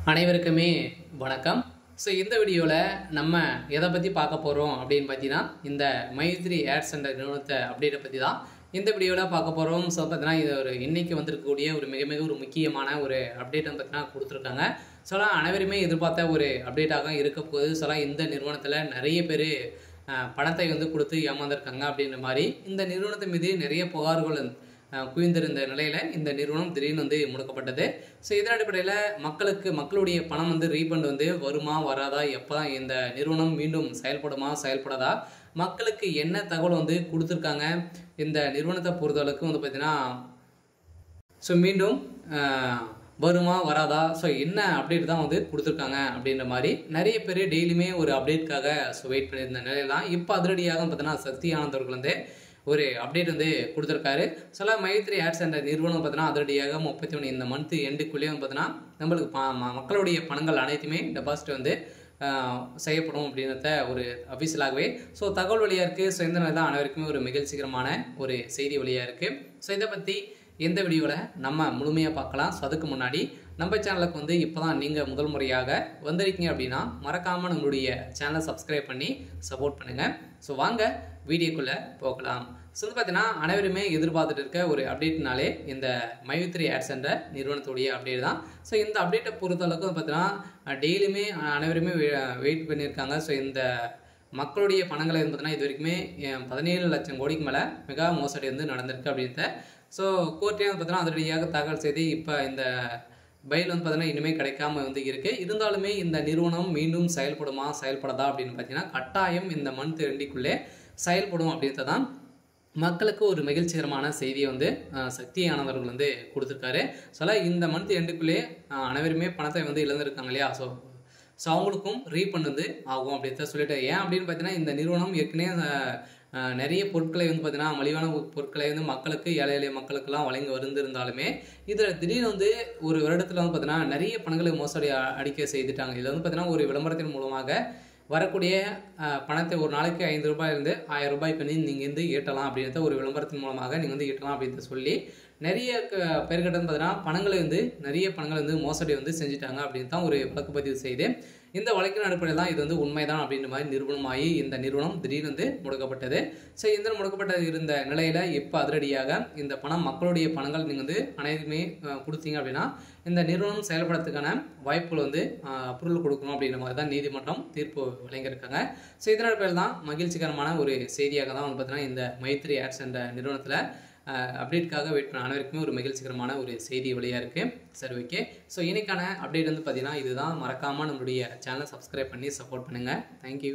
அனைவருக்குமே வணக்கம். ஸோ இந்த வீடியோவில் நம்ம எதை பற்றி பார்க்க போகிறோம் அப்படின்னு பார்த்தீங்கன்னா, இந்த மைத்ரி ஆட்ஸ் என்ற நிறுவனத்தை அப்டேட்டை பற்றி தான் இந்த வீடியோவில் பார்க்க போகிறோம். ஸோ பார்த்தீங்கன்னா, இது ஒரு இன்னைக்கு வந்திருக்கக்கூடிய ஒரு மிக ஒரு முக்கியமான ஒரு அப்டேட் பார்த்தீங்கன்னா கொடுத்துருக்காங்க. ஸோலாம் அனைவருமே எதிர்பார்த்த ஒரு அப்டேட்டாக இருக்க போகுது. ஸோலாம் இந்த நிறுவனத்தில் நிறைய பேர் பணத்தை கொடுத்து ஏமாந்துருக்காங்க அப்படின்ற மாதிரி இந்த நிறுவனத்தின் மீது நிறைய புகார்கள் குவிந்திருந்த நிலையில் இந்த நிறுவனம் திடீர்னு முடக்கப்பட்டது. ஸோ இதன் அடிப்படையில் மக்களுடைய பணம் ரீஃபண்ட் வருமா வராதா, எப்போ தான் இந்த நிறுவனம் மீண்டும் செயல்படுமா செயல்படாதா, மக்களுக்கு என்ன தகவல் கொடுத்துருக்காங்க இந்த நிறுவனத்தை பொறுத்தளவுக்கு பார்த்தீங்கன்னா, ஸோ மீண்டும் வருமா வராதா, ஸோ என்ன அப்டேட் தான் கொடுத்துருக்காங்க அப்படின்ற மாதிரி நிறைய பேர் டெய்லியுமே ஒரு அப்டேட்காக வெயிட் பண்ணியிருந்த நிலையில் தான் இப்போ அதிரடியாக பார்த்தீங்கன்னா சக்தி ஆனந்த் அவர்கள் ஒரு அப்டேட் கொடுத்துருக்காரு. சில மைத்ரி ஆட்ஸ் என்ற நிறுவனம் பார்த்தீங்கன்னா அதிரடியாக 31 இந்த மந்த் எண்டுக்குள்ளேயே பார்த்தீங்கன்னா நம்மளுக்கு மக்களுடைய பணங்கள் அனைத்துமே டெபாசிட் செய்யப்படும் அப்படின்றத ஒரு அஃபிஷியலாகவே ஸோ தகவல் வழியாக இருக்குது. ஸோ இந்த தான் அனைவருக்குமே ஒரு மகிழ்ச்சிகரமான ஒரு செய்தி வழியாக இருக்குது. ஸோ இதை பற்றி எந்த வீடியோவில் நம்ம முழுமையாக பார்க்கலாம். ஸோ அதுக்கு முன்னாடி நம்ம சேனலுக்கு இப்போ தான் நீங்கள் முதல் முறையாக வந்திருக்கீங்க அப்படின்னா மறக்காமல் நம்மளுடைய சேனலை சப்ஸ்கிரைப் பண்ணி சப்போர்ட் பண்ணுங்கள். ஸோ வாங்க வீடியோக்குள்ளே போகலாம். ஸோ பார்த்தீங்கன்னா அனைவருமே எதிர்பார்த்துட்டு இருக்க ஒரு அப்டேட்னாலே இந்த மைத்ரி ஆட்ஸ் என்ற நிறுவனத்துடைய அப்டேட் தான். ஸோ இந்த அப்டேட்டை பொறுத்தளவுக்கு பார்த்தீங்கன்னா டெய்லியுமே அனைவருமே வெயிட் பண்ணியிருக்காங்க. ஸோ இந்த மக்களுடைய பணங்களை பார்த்தீங்கன்னா இது வரைக்குமே 17 லட்சம் கோடிக்கு மேலே மெகா மோசடி நடந்திருக்கு அப்படின்றத ஸோ கோர்ட்டே பார்த்தீங்கன்னா அதிரடியாக தகவல் செய்து இப்போ இந்த பயில் பார்த்தீங்கன்னா இனிமேல் கிடைக்காம இருக்குது. இருந்தாலுமே இந்த நிறுவனம் மீண்டும் செயல்படுமா செயல்படாதா அப்படின்னு பார்த்தீங்கன்னா கட்டாயம் இந்த மந்த் எண்டுக்குள்ளே செயல்படும் அப்படின்றதான் மக்களுக்கு ஒரு மகிழ்ச்சிகரமான செய்தியை சக்தி ஆனந்தவர்கள் கொடுத்துருக்காரு. ஸோ இந்த மந்த் எண்டுக்குள்ளே அனைவருமே பணத்தை இழந்திருக்காங்க இல்லையா, ஸோ அவங்களுக்கும் ரீஃபண்ட் ஆகும் அப்படின்றத சொல்லிட்டு ஏன் அப்படின்னு பார்த்தீங்கன்னா இந்த நிறுவனம் ஏற்கனவே நிறைய பொருட்களை பார்த்தீங்கன்னா மலிவான பொருட்களை மக்களுக்கு ஏழை எளிய மக்களுக்கெல்லாம் வழங்கி வந்திருந்தாலுமே இதில் திடீர்னு ஒரு வருடத்தில் பார்த்தீங்கன்னா நிறைய பணங்களை மோசடி அடிக்க செய்துட்டாங்க. இதில் பார்த்தீங்கன்னா ஒரு விளம்பரத்தின் மூலமாக வரக்கூடிய பணத்தை ஒரு நாளைக்கு 5 ரூபாயிலிருந்து 1000 ரூபாய்க்கு நீங்கள் ஈட்டலாம் அப்படின்றத ஒரு விளம்பரத்தின் மூலமாக நீங்கள் ஈட்டலாம் அப்படின்றத சொல்லி நிறைய பேர்கிட்ட பார்த்தீங்கன்னா பணங்களை நிறைய பணங்களை மோசடி செஞ்சுட்டாங்க அப்படின்னு தான் ஒரு வழக்கு பதிவு செய்து இந்த வழக்கின் அடிப்படையில் தான் இது உண்மைதான் அப்படின்ற மாதிரி நிறுவனமாகி இந்த நிறுவனம் திடீர்னு முடக்கப்பட்டது. ஸோ இந்த முடக்கப்பட்ட இருந்த நிலையில் இப்போ அதிரடியாக இந்த பணம் மக்களுடைய பணங்கள் நீங்கள் அனைத்துமே கொடுத்தீங்க அப்படின்னா இந்த நிறுவனம் செயல்படுறதுக்கான வாய்ப்புகள் அப்ரூவல் கொடுக்கணும் அப்படின்ற மாதிரி தான் நீதிமன்றம் தீர்ப்பு வழங்கியிருக்காங்க. ஸோ இதன் அடிப்படையில் தான் மகிழ்ச்சிகரமான ஒரு செய்தியாக தான் பார்த்தீங்கன்னா இந்த மைத்ரி ஆட்ஸ் என்ற நிறுவனத்தில் அப்டேட்காக வெயிட் பண்ண அனைவருக்குமே ஒரு மகிழ்ச்சிகரமான ஒரு செய்தி வழியாக இருக்குது. சரி, ஓகே. ஸோ இன்னைக்கான அப்டேட் பார்த்தீங்கன்னா இதுதான். மறக்காமல் நம்மளுடைய சேனலை சப்ஸ்கிரைப் பண்ணி சப்போர்ட் பண்ணுங்கள். தேங்க்யூ.